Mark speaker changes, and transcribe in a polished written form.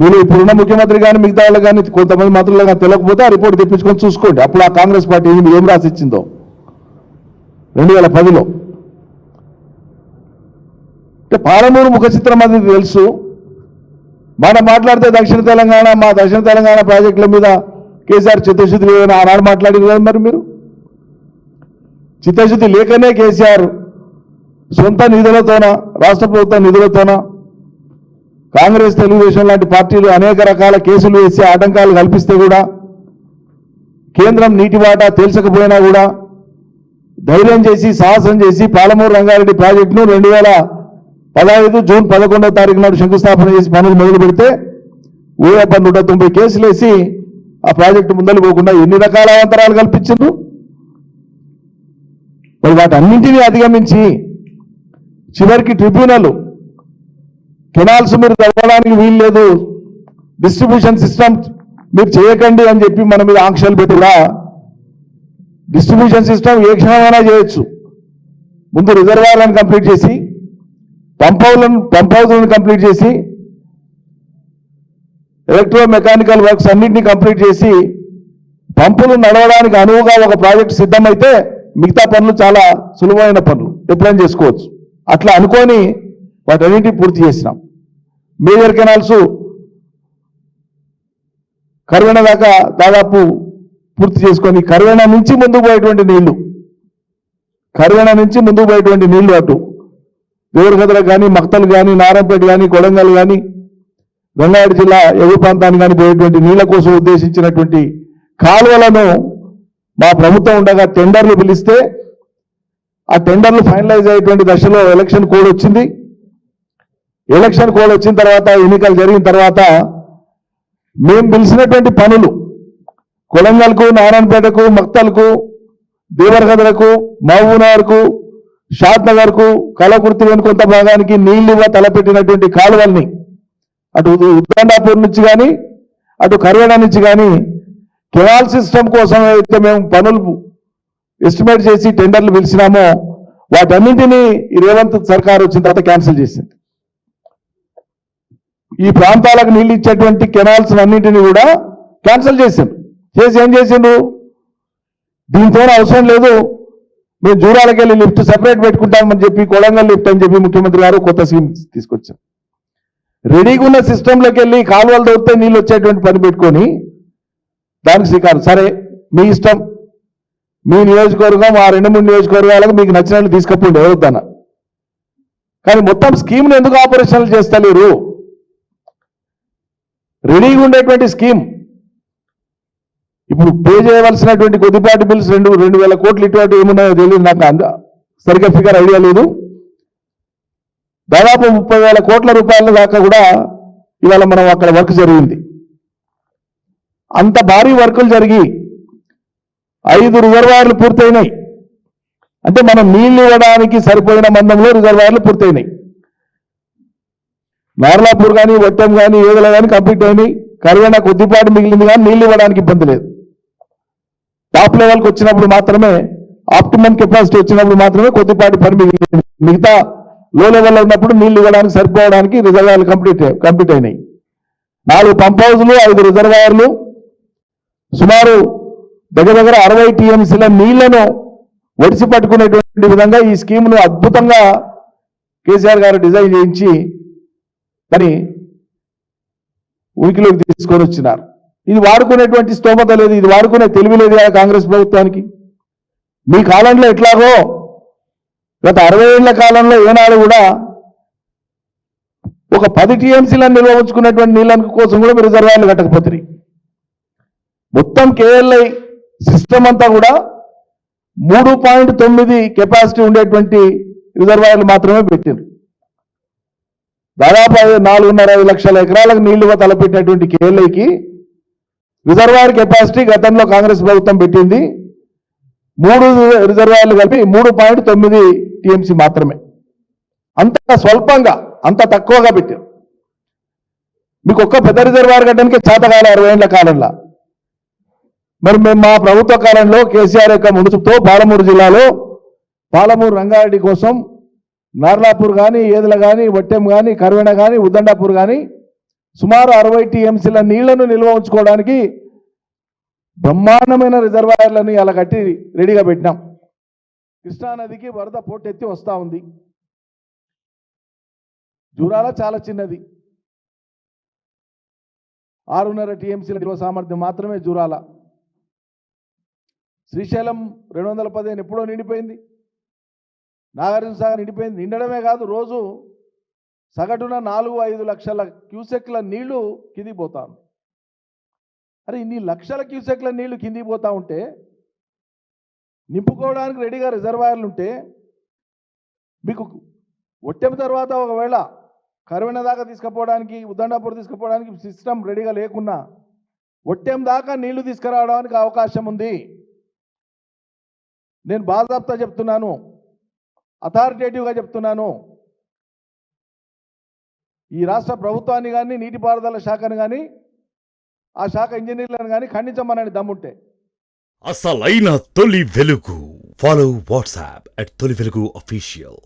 Speaker 1: మీరు ఇప్పుడున్న ముఖ్యమంత్రి కానీ మిగతా వాళ్ళు కానీ కొంతమంది మంత్రులు కానీ తెలియకపోతే ఆ రిపోర్ట్ తెప్పించుకొని చూసుకోండి. అప్పుడు ఆ కాంగ్రెస్ పార్టీ ఏం రాసి ఇచ్చిందో 2010లో. అంటే పాలమూరు ముఖ చిత్రం అది తెలుసు. మనం మాట్లాడితే దక్షిణ తెలంగాణ మా దక్షిణ తెలంగాణ ప్రాజెక్టుల మీద కేసీఆర్ చిత్తశుద్ధి లేదని ఆనాడు మాట్లాడింది కదా. మరి మీరు చిత్తశుద్ధి లేకనే కేసీఆర్ సొంత నిధులతోన రాష్ట్ర ప్రభుత్వ నిధులతోన కాంగ్రెస్ తెలుగుదేశం లాంటి పార్టీలు అనేక రకాల కేసులు వేసి ఆటంకాలు కల్పిస్తే కూడా కేంద్రం నీటి వాటా తేల్చకపోయినా కూడా ధైర్యం చేసి సాహసం చేసి పాలమూరు రంగారెడ్డి ప్రాజెక్టును 2015 జూన్ 11వ తారీఖు నాడు శంకుస్థాపన చేసి పనులు మొదలు పెడితే 190 కేసులు వేసి ఆ ప్రాజెక్టు ముందలు పోకుండా ఎన్ని రకాల అవంతరాలు కల్పించిండ్రు. మరి వాటన్నింటినీ అధిగమించి చివరికి ట్రిబ్యునల్ కెనాల్స్ మీరు తవ్వడానికి వీలు లేదు, డిస్ట్రిబ్యూషన్ సిస్టమ్ మీరు చేయకండి అని చెప్పి మన మీద ఆంక్షలు పెట్టుగా డిస్ట్రిబ్యూషన్ సిస్టమ్ ఏ క్షణమైనా చేయొచ్చు. ముందు రిజర్వాయర్లను కంప్లీట్ చేసి పంప్ హౌస్లను కంప్లీట్ చేసి ఎలక్ట్రో మెకానికల్ వర్క్స్ అన్నింటినీ కంప్లీట్ చేసి పంపులు నడవడానికి అనువుగా ఒక ప్రాజెక్ట్ సిద్ధమైతే మిగతా పనులు చాలా సులువైన పనులు ఎప్పుడైనా చేసుకోవచ్చు. అట్లా అనుకొని వాటన్నింటినీ పూర్తి చేసినాం. మేజర్ కెనాల్స్ కర్వెన దాకా దాదాపు పూర్తి చేసుకొని కర్వెన నుంచి ముందుకు పోయేటువంటి నీళ్లు అటు దేవరగద్ర కానీ మక్తలు కానీ నారాయణపేట కానీ కొడంగల్ కానీ రంగారెడ్డి జిల్లా ఎగువ ప్రాంతానికి కానీ పోయేటువంటి నీళ్ల కోసం ఉద్దేశించినటువంటి కాలువలను మా ప్రభుత్వం ఉండగా టెండర్లు పిలిస్తే ఆ టెండర్లు ఫైనలైజ్ అయ్యేటువంటి దశలో ఎలక్షన్ కోడ్ వచ్చింది. ఎలక్షన్ కోడ్ వచ్చిన తర్వాత ఎన్నికలు జరిగిన తర్వాత మేము పిలిచినటువంటి పనులు కొడంగల్కు నారాయణపేటకు మక్తల్కు దేవరగద్రకు మహబూబ్నగర్కు షాద్నగర్కు కలకుర్తి కొంత భాగానికి నీళ్లు తలపెట్టినటువంటి కాలువల్ని అటు ఉద్దండాపూర్ నుంచి కానీ అటు కర్వేడ నుంచి కానీ కెనాల్ సిస్టమ్ కోసం అయితే మేము పనులు ఎస్టిమేట్ చేసి టెండర్లు పిలిచినామో వాటన్నింటినీ ఈ రేవంత్ సర్కార్ వచ్చిన తర్వాత క్యాన్సిల్ చేసింది. ఈ ప్రాంతాలకు నీళ్ళు ఇచ్చేటువంటి కెనాల్స్ అన్నింటినీ కూడా క్యాన్సిల్ చేసిండు. చేసి ఏం చేసిండు, దీంతో అవసరం లేదు మేము జూరాలకు వెళ్ళి లిఫ్ట్ సెపరేట్ పెట్టుకుంటామని చెప్పి కొడంగల్ లిఫ్ట్ అని చెప్పి ముఖ్యమంత్రి గారు కొత్త స్కీమ్ తీసుకొచ్చారు. రెడీగా ఉన్న సిస్టంలోకి వెళ్ళి కాలువలు దొరికితే నీళ్ళు వచ్చేటువంటి పని పెట్టుకొని దానికి శ్రీకారం. సరే మీ ఇష్టం, మీ నియోజకవర్గం ఆ 2-3 నియోజకవర్గాలకు మీకు నచ్చినట్లు తీసుకపోండి ఎవరుద్దన్న. కానీ మొత్తం స్కీమ్ని ఎందుకు ఆపరేషన్లు చేస్తలేరు? రెడీగా ఉండేటువంటి స్కీమ్ ఇప్పుడు పే చేయవలసినటువంటి కొద్దిపాటి బిల్స్ 2,000 కోట్లు ఇటువంటి ఏమున్నాయో తెలియదు, నాకు సరిగ్గా ఫిగర్ ఐడియా లేదు. దాదాపు 30,000 కోట్ల రూపాయల దాకా కూడా ఇవాళ మనం అక్కడ వర్క్ జరిగింది. అంత భారీ వర్కులు జరిగి 5 రిజర్వాయర్లు పూర్తయినాయి. అంటే మనం నీళ్లు ఇవ్వడానికి సరిపోయిన మందంలో రిజర్వాయర్లు పూర్తయినాయి. నార్లాపూర్ కానీ వట్టం కానీ ఏదైనా కానీ కంప్లీట్ అయినాయి. కరువైనా కొద్దిపాటు మిగిలింది కానీ నీళ్లు ఇవ్వడానికి ఇబ్బంది లేదు. టాప్ లెవెల్కి వచ్చినప్పుడు మాత్రమే, ఆప్టిమమ్ కెపాసిటీ వచ్చినప్పుడు మాత్రమే కొద్దిపాటి పని మిగిలింది. మిగతా లో లెవెల్లో ఉన్నప్పుడు నీళ్లు ఇవ్వడానికి సరిపోవడానికి రిజర్వాయర్లు కంప్లీట్ అయినాయి. 4 పంప్ హౌస్లు, 5 రిజర్వాయర్లు, సుమారు దగ్గర 60 టీఎంసీల నీళ్లను ఒడిసి పట్టుకునేటువంటి విధంగా ఈ స్కీమ్ను అద్భుతంగా కేసీఆర్ గారు డిజైన్ చేయించి మరి ఉనికిలోకి తీసుకొని వచ్చినారు. ఇది వాడుకునేటువంటి స్తోమత లేదు, ఇది వాడుకునే తెలివి లేదు కదా కాంగ్రెస్ ప్రభుత్వానికి. మీ కాలంలో ఎట్లాగో గత 60 ఏళ్ల కాలంలో ఏనాడు కూడా ఒక 10 టీఎంసీలను నిల్వ ఉంచుకునేటువంటి నీళ్ళ కోసం కూడా మీరు రిజర్వాయర్లు కట్టకపోతుంది. మొత్తం కేఎల్ఐ సిస్టమ్ అంతా కూడా 3.9 కెపాసిటీ ఉండేటువంటి రిజర్వాయర్లు మాత్రమే పెట్టింది. దాదాపు 4.5 లక్షల ఎకరాలకు నీళ్లు తలపెట్టినటువంటి కేఎల్ఐకి రిజర్వాయర్ కెపాసిటీ గతంలో కాంగ్రెస్ ప్రభుత్వం పెట్టింది 3 రిజర్వాయర్లు కలిపి 3.9 టీఎంసీ మాత్రమే. అంత స్వల్పంగా, అంత తక్కువగా పెట్టారు. మీకు ఒక్క పెద్ద రిజర్వాయర్ కట్టడానికి చేతకాల 60 ఏళ్ల కాలంలో. మరి మేము మా ప్రభుత్వ కాలంలో కేసీఆర్ యొక్క మునుచుతో పాలమూరు జిల్లాలో పాలమూరు రంగారెడ్డి కోసం నార్లాపూర్ కానీ, ఏదల కానీ, వట్టెం కానీ, కర్వెన కానీ, ఉద్దండాపూర్ కానీ సుమారు 60 టీఎంసీల నీళ్లను నిల్వ ఉంచుకోవడానికి బ్రహ్మాండమైన రిజర్వాయర్లను ఇలా కట్టి రెడీగా పెట్టినాం. కృష్ణానదికి వరద పోటెత్తి వస్తూ ఉంది. జూరాల చాలా చిన్నది, 6.5 టీఎంసీల నిల్వ సామర్థ్యం మాత్రమే జూరాల. శ్రీశైలం 215 ఎప్పుడో నిండిపోయింది. నాగార్జున సాగర్ నిండిపోయింది. నిండడమే కాదు, రోజు సగటున 4-5 లక్షల క్యూసెక్ల నీళ్లు కిందికి పోతాను. అరే ఇన్ని లక్షల క్యూసెక్ల నీళ్లు కిందికి పోతా ఉంటే నింపుకోవడానికి రెడీగా రిజర్వాయర్లు ఉంటే మీకు ఒట్టెం తర్వాత ఒకవేళ కరువెన దాకా తీసుకుపోవడానికి, ఉద్దండాపూర్ తీసుకుపోవడానికి సిస్టమ్ రెడీగా లేకున్నా ఒట్టెం దాకా నీళ్లు తీసుకురావడానికి అవకాశం ఉంది. నేను బాజాబ్తా చెప్తున్నాను, అథారిటేటివ్గా చెప్తున్నాను. ఈ రాష్ట్ర ప్రభుత్వాన్ని కానీ, నీటిపారుదల శాఖను కానీ, ఆ శాఖ ఇంజనీర్లను కానీ ఖండించమని దమ్ముంటే.
Speaker 2: అసలైన తొలి వెలుగు. ఫాలో వాట్సాప్ @తొలి వెలుగు అఫీషియల్.